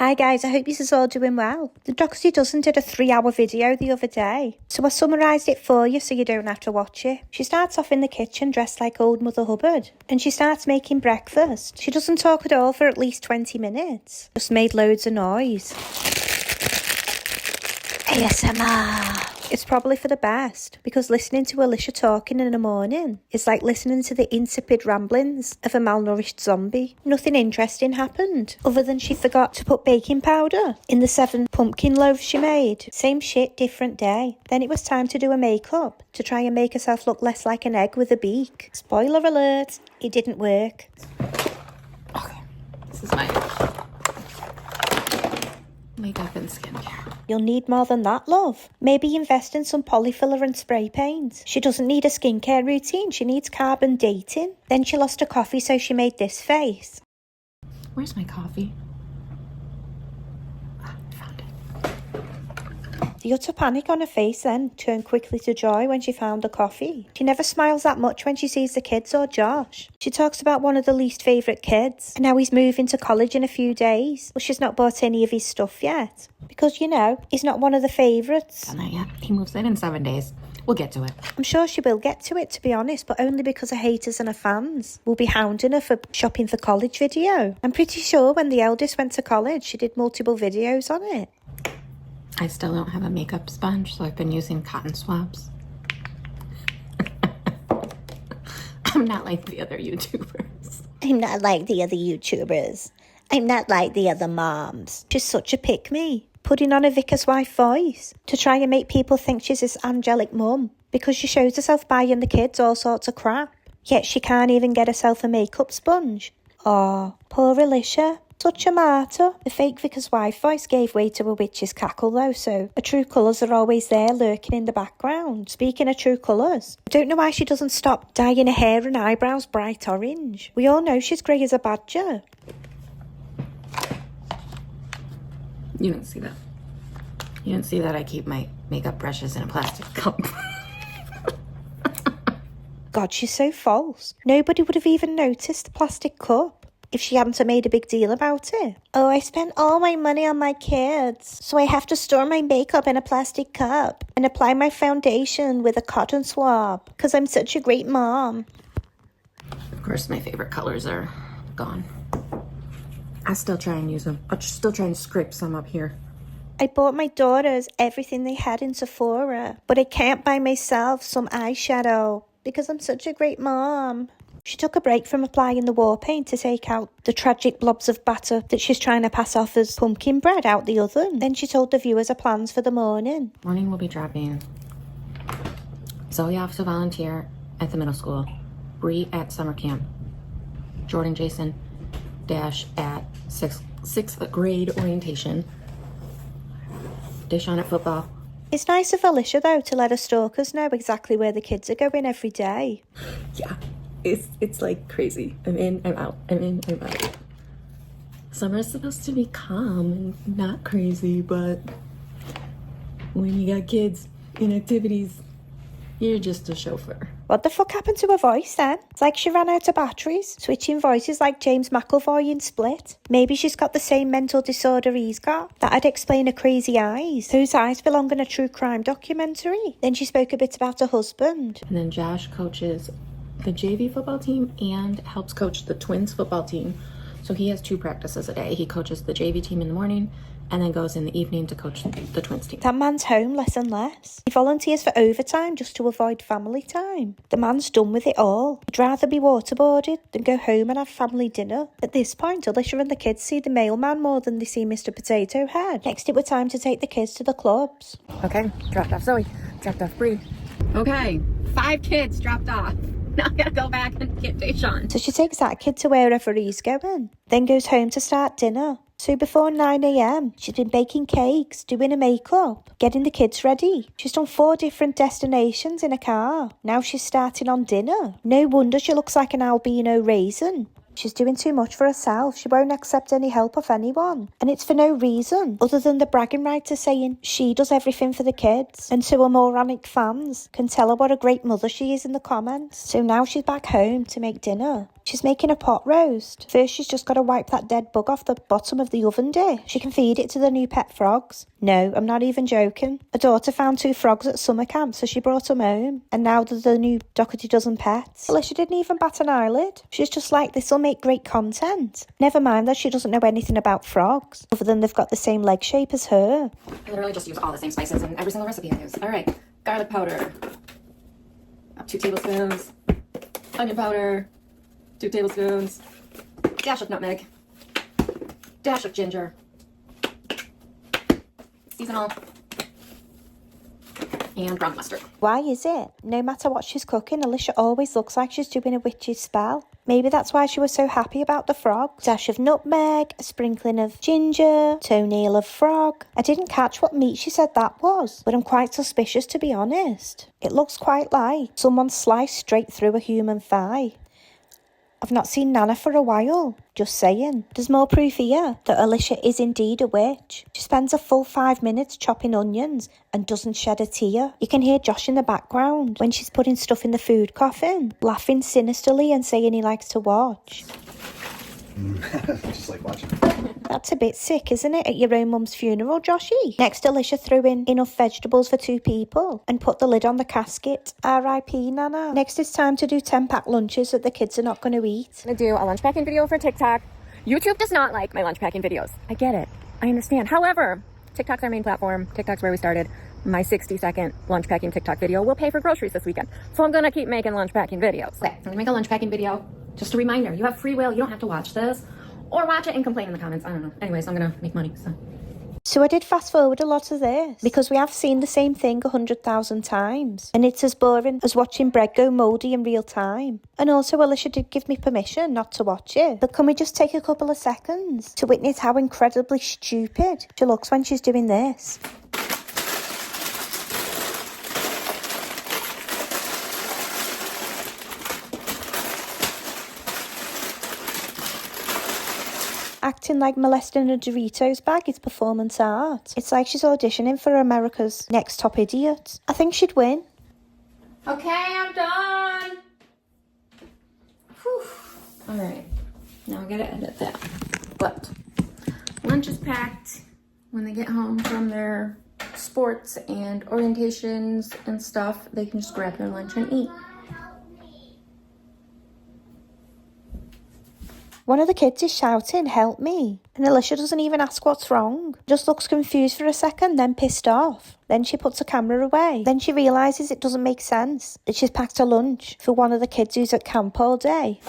Hi guys, I hope you're all doing well. The Dougherty Dozen did a 3-hour video the other day, so I summarised it for you so you don't have to watch it. She starts off in the kitchen dressed like old Mother Hubbard, and she starts making breakfast. She doesn't talk at all for at least 20 minutes. Just made loads of noise. ASMR. It's probably for the best, because listening to Alicia talking in the morning is like listening to the insipid ramblings of a malnourished zombie. Nothing interesting happened, other than she forgot to put baking powder in the 7 pumpkin loaves she made. Same shit, different day. Then it was time to do a makeup, to try and make herself look less like an egg with a beak. Spoiler alert, it didn't work. Okay, this is my makeup and skincare. You'll need more than that, love. Maybe invest in some polyfiller and spray paint. She doesn't need a skincare routine, she needs carbon dating. Then she lost her coffee, so she made this face. Where's my coffee? I found it. The utter panic on her face then turned quickly to joy when she found the coffee. She never smiles that much when she sees the kids or Josh. She talks about one of the least favourite kids, and how he's moving to college in a few days, but she's not bought any of his stuff yet. Because, you know, he's not one of the favourites. Not yet. He moves in 7 days. We'll get to it. I'm sure she will get to it, to be honest, but only because her haters and her fans will be hounding her for shopping for college video. I'm pretty sure when the eldest went to college, she did multiple videos on it. I still don't have a makeup sponge, so I've been using cotton swabs. I'm not like the other YouTubers. I'm not like the other YouTubers. I'm not like the other moms. She's such a pick-me, putting on a vicar's wife voice to try and make people think she's this angelic mum, because she shows herself buying the kids all sorts of crap, yet she can't even get herself a makeup sponge. Aw, poor Alicia. Such a martyr. The fake vicar's wife voice gave way to a witch's cackle though, so her true colours are always there lurking in the background. Speaking of true colours, I don't know why she doesn't stop dyeing her hair and eyebrows bright orange. We all know she's grey as a badger. You didn't see that. You didn't see that I keep my makeup brushes in a plastic cup. God, she's so false. Nobody would have even noticed the plastic cup if she hadn't made a big deal about it. Oh, I spent all my money on my kids, so I have to store my makeup in a plastic cup and apply my foundation with a cotton swab, because I'm such a great mom. Of course, my favorite colors are gone. I still try and use them. I'll still try and scrape some up here. I bought my daughters everything they had in Sephora, but I can't buy myself some eyeshadow because I'm such a great mom. She took a break from applying the war paint to take out the tragic blobs of batter that she's trying to pass off as pumpkin bread out the oven. Then she told the viewers her plans for the morning. Morning we'll be dropping Zoe off to volunteer at the middle school, Bree at summer camp, Jordan Jason Dash at sixth grade orientation, Deshaun at football. It's nice of Alicia though to let her stalkers know exactly where the kids are going every day. Yeah. It's like crazy. I'm in, I'm out. I'm in, I'm out. Summer's supposed to be calm and not crazy, but when you got kids in activities, you're just a chauffeur. What the fuck happened to her voice then? It's like she ran out of batteries, switching voices like James McAvoy in Split. Maybe she's got the same mental disorder he's got. That'd explain her crazy eyes. Those eyes belong in a true crime documentary. Then she spoke a bit about her husband. And then Josh coaches the JV football team and helps coach the twins football team. So he has 2 practices a day. He coaches the JV team in the morning and then goes in the evening to coach the twins team. That man's home less and less. He volunteers for overtime just to avoid family time. The man's done with it all. He'd rather be waterboarded than go home and have family dinner. At this point, Alicia and the kids see the mailman more than they see Mr. Potato Head. Next, it was time to take the kids to the clubs. Okay, dropped off Zoe, dropped off Bree. Okay, 5 kids dropped off. Now I gotta go back and get Deshaun. So she takes that kid to wherever he's going, then goes home to start dinner. So before 9 a.m, she's been baking cakes, doing her makeup, getting the kids ready. She's done 4 different destinations in a car. Now she's starting on dinner. No wonder she looks like an albino raisin. She's doing too much for herself. She won't accept any help of anyone. And it's for no reason other than the bragging rights saying she does everything for the kids. And so her moronic fans can tell her what a great mother she is in the comments. So now she's back home to make dinner. She's making a pot roast. First, she's just got to wipe that dead bug off the bottom of the oven dish. She can feed it to the new pet frogs. No, I'm not even joking. Her daughter found 2 frogs at summer camp, so she brought them home. And now they're the new Dougherty Dozen pets. Alicia didn't even bat an eyelid. She's just like, this'll make great content. Never mind that she doesn't know anything about frogs, other than they've got the same leg shape as her. I literally just use all the same spices in every single recipe I use. All right, garlic powder, 2 tablespoons, onion powder, 2 tablespoons, dash of nutmeg, dash of ginger, seasonal, and ground mustard. Why is it? No matter what she's cooking, Alicia always looks like she's doing a witch's spell. Maybe that's why she was so happy about the frog. Dash of nutmeg, a sprinkling of ginger, toenail of frog. I didn't catch what meat she said that was, but I'm quite suspicious, to be honest. It looks quite like someone sliced straight through a human thigh. I've not seen Nana for a while. Just saying. There's more proof here that Alicia is indeed a witch. She spends a full 5 minutes chopping onions and doesn't shed a tear. You can hear Josh in the background when she's putting stuff in the food coffin, laughing sinisterly and saying he likes to watch. Just like watching. That's a bit sick, isn't it, at your own mum's funeral, Joshy? Next, Alicia threw in enough vegetables for 2 people and put the lid on the casket. R.I.P. Nana. Next, it's time to do 10-pack lunches that the kids are not going to eat. I'm gonna do a lunch packing video for TikTok. YouTube does not like my lunch packing videos. I get it. I understand. However, TikTok's our main platform. TikTok's where we started. My 60-second lunch packing TikTok video will pay for groceries this weekend. So I'm gonna keep making lunch packing videos. Okay, I'm gonna make a lunch packing video. Just a reminder, you have free will. You don't have to watch this or watch it and complain in the comments. I don't know. Anyways, I'm gonna make money, So I did fast forward a lot of this because we have seen the same thing 100,000 times and it's as boring as watching bread go mouldy in real time. And also Alicia did give me permission not to watch it, but can we just take a couple of seconds to witness how incredibly stupid she looks when she's doing this? Acting like molesting a Doritos bag is performance art. It's like she's auditioning for America's Next Top Idiot. I think she'd win. Okay, I'm done. Whew. All right, now I gotta edit that. But lunch is packed. When they get home from their sports and orientations and stuff, they can just grab their lunch and eat. One of the kids is shouting, "Help me." And Alicia doesn't even ask what's wrong. Just looks confused for a second, then pissed off. Then she puts the camera away. Then she realises it doesn't make sense that she's packed a lunch for one of the kids who's at camp all day.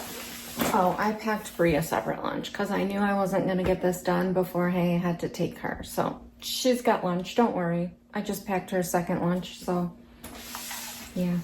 Oh, I packed Brie a separate lunch because I knew I wasn't going to get this done before I had to take her. So she's got lunch, don't worry. I just packed her a second lunch, so yeah.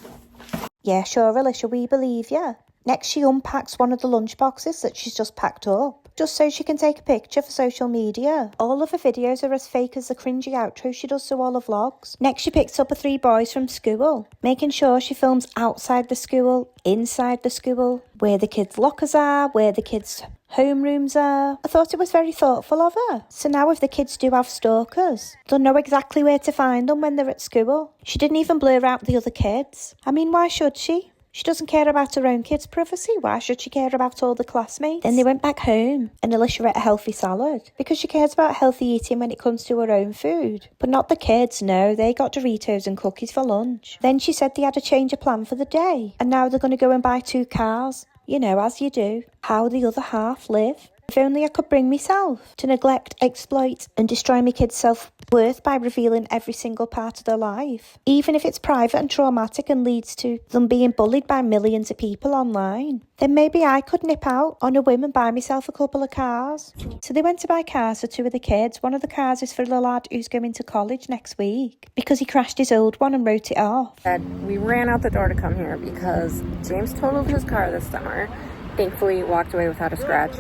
Yeah, sure, Alicia, we believe you. Next, she unpacks one of the lunch boxes that she's just packed up, just so she can take a picture for social media. All of her videos are as fake as the cringy outro she does to all the vlogs. Next, she picks up her 3 boys from school, making sure she films outside the school, inside the school, where the kids' lockers are, where the kids' homerooms are. I thought it was very thoughtful of her. So now if the kids do have stalkers, they'll know exactly where to find them when they're at school. She didn't even blur out the other kids. I mean, why should she? She doesn't care about her own kids' privacy. Why should she care about all the classmates? Then they went back home and Alicia ate a healthy salad because she cares about healthy eating when it comes to her own food. But not the kids, no. They got Doritos and cookies for lunch. Then she said they had a change of plan for the day and now they're going to go and buy 2 cars. You know, as you do. How the other half live. If only I could bring myself to neglect, exploit and destroy my kids' self-worth by revealing every single part of their life. Even if it's private and traumatic and leads to them being bullied by millions of people online. Then maybe I could nip out on a whim and buy myself a couple of cars. So they went to buy cars for 2 of the kids. One of the cars is for the lad who's going to college next week because he crashed his old one and wrote it off. We ran out the door to come here because James totaled his car this summer. Thankfully, walked away without a scratch.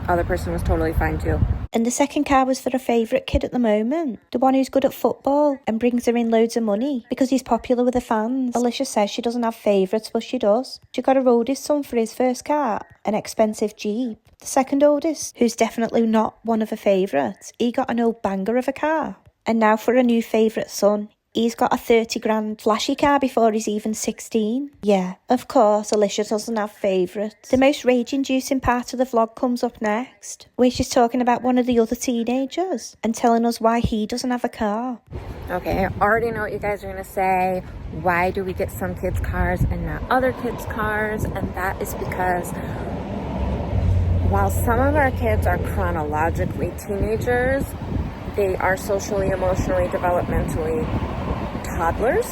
Other person was totally fine too. And the second car was for a favourite kid at the moment. The one who's good at football and brings her in loads of money because he's popular with the fans. Alicia says she doesn't have favourites, but she does. She got her oldest son for his first car, an expensive Jeep. The second oldest, who's definitely not one of her favourites, he got an old banger of a car. And now for a new favourite son, He's got a 30 grand flashy car before he's even 16. Yeah, of course, Alicia doesn't have favourites. The most rage-inducing part of the vlog comes up next, where she's talking about one of the other teenagers and telling us why he doesn't have a car. Okay, I already know what you guys are going to say. Why do we get some kids' cars and not other kids' cars? And that is because while some of our kids are chronologically teenagers, they are socially, emotionally, developmentally toddlers.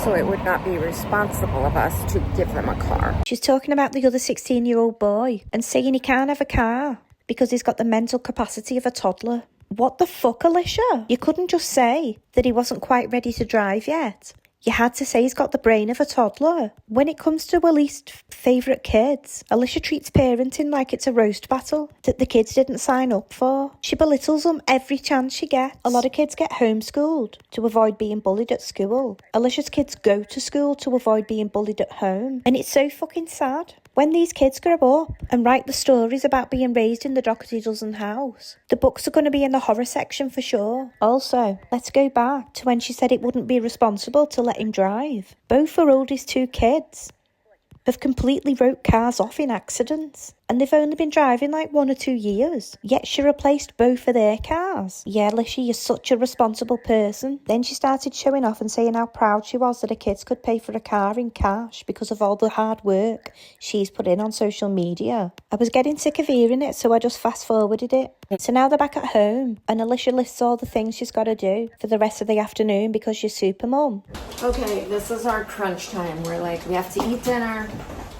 So it would not be responsible of us to give them a car. She's talking about the other 16-year-old boy and saying he can't have a car because he's got the mental capacity of a toddler. What the fuck, Alicia? You couldn't just say that he wasn't quite ready to drive yet. You had to say he's got the brain of a toddler. When it comes to her least favourite kids, Alicia treats parenting like it's a roast battle that the kids didn't sign up for. She belittles them every chance she gets. A lot of kids get homeschooled to avoid being bullied at school. Alicia's kids go to school to avoid being bullied at home. And it's so fucking sad. When these kids grow up and write the stories about being raised in the Dougherty Dozen house, the books are going to be in the horror section for sure. Also, let's go back to when she said it wouldn't be responsible to let him drive. Both her oldest two kids have completely wrote cars off in accidents, and they've only been driving like 1 or 2 years, yet she replaced both of their cars. Yeah, Alicia, you're such a responsible person. Then she started showing off and saying how proud she was that her kids could pay for a car in cash because of all the hard work she's put in on social media. I was getting sick of hearing it, so I just fast forwarded it. So now they're back at home, and Alicia lists all the things she's got to do for the rest of the afternoon because she's super mum. Okay, this is our crunch time. We're like, we have to eat dinner,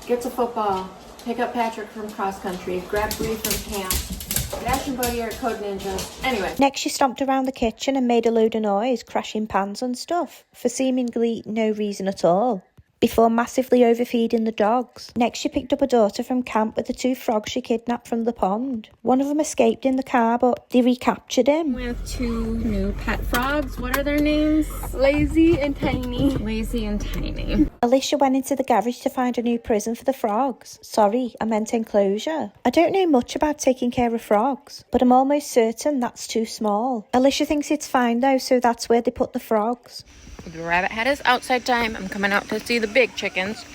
get to football, pick up Patrick from cross country, grab Bree from camp, Dash and Bodie are Code Ninjas. Anyway. Next, she stomped around the kitchen and made a load of noise, crashing pans and stuff, for seemingly no reason at all, before massively overfeeding the dogs. Next, she picked up a daughter from camp with the 2 frogs she kidnapped from the pond. One of them escaped in the car, but they recaptured him. With 2 new pet frogs. What are their names? Lazy and Tiny. Lazy and Tiny. Alicia went into the garage to find a new prison for the frogs. Sorry, I meant enclosure. I don't know much about taking care of frogs, but I'm almost certain that's too small. Alicia thinks it's fine though, so that's where they put the frogs. The rabbit had his outside time. I'm coming out to see the big chickens.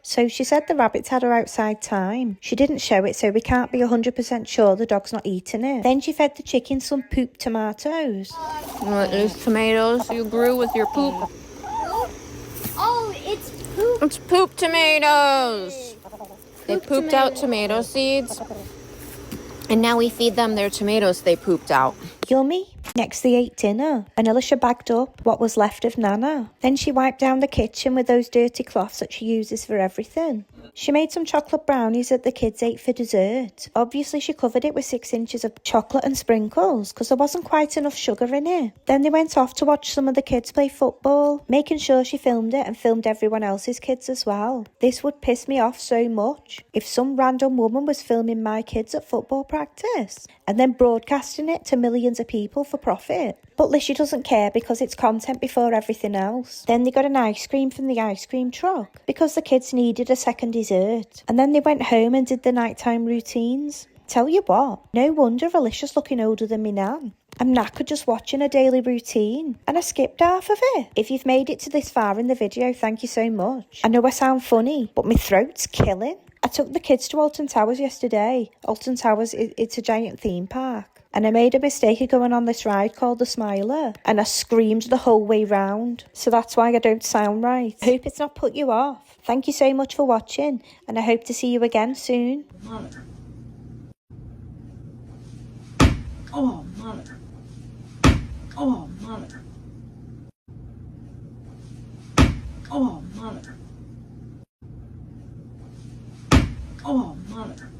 So she said the rabbits had her outside time. She didn't show it, so we can't be 100% sure the dog's not eating it. Then she fed the chickens some poop tomatoes. What, those tomatoes you grew with your poop? Oh, it's poop. It's poop tomatoes. They pooped out tomato seeds. And now we feed them their tomatoes they pooped out. Yummy. Next they ate dinner, and Alicia bagged up what was left of Nana. Then she wiped down the kitchen with those dirty cloths that she uses for everything. She made some chocolate brownies that the kids ate for dessert. Obviously she covered it with 6 inches of chocolate and sprinkles because there wasn't quite enough sugar in it. Then they went off to watch some of the kids play football, making sure she filmed it and filmed everyone else's kids as well. This would piss me off so much if some random woman was filming my kids at football practice and then broadcasting it to millions of people for profit. But Alicia doesn't care because it's content before everything else. Then they got an ice cream from the ice cream truck because the kids needed a second dessert. And then they went home and did the nighttime routines. Tell you what, no wonder Alicia's looking older than me nan. I'm knackered just watching a daily routine, and I skipped half of it. If you've made it to this far in the video, thank you so much. I know I sound funny, but my throat's killing. I took the kids to Alton Towers yesterday. Alton Towers, it's a giant theme park. And I made a mistake of going on this ride called the Smiler, and I screamed the whole way round. So that's why I don't sound right. I hope it's not put you off. Thank you so much for watching, and I hope to see you again soon. Mother. Oh, mother. Oh, mother. Oh, mother. Oh, mother.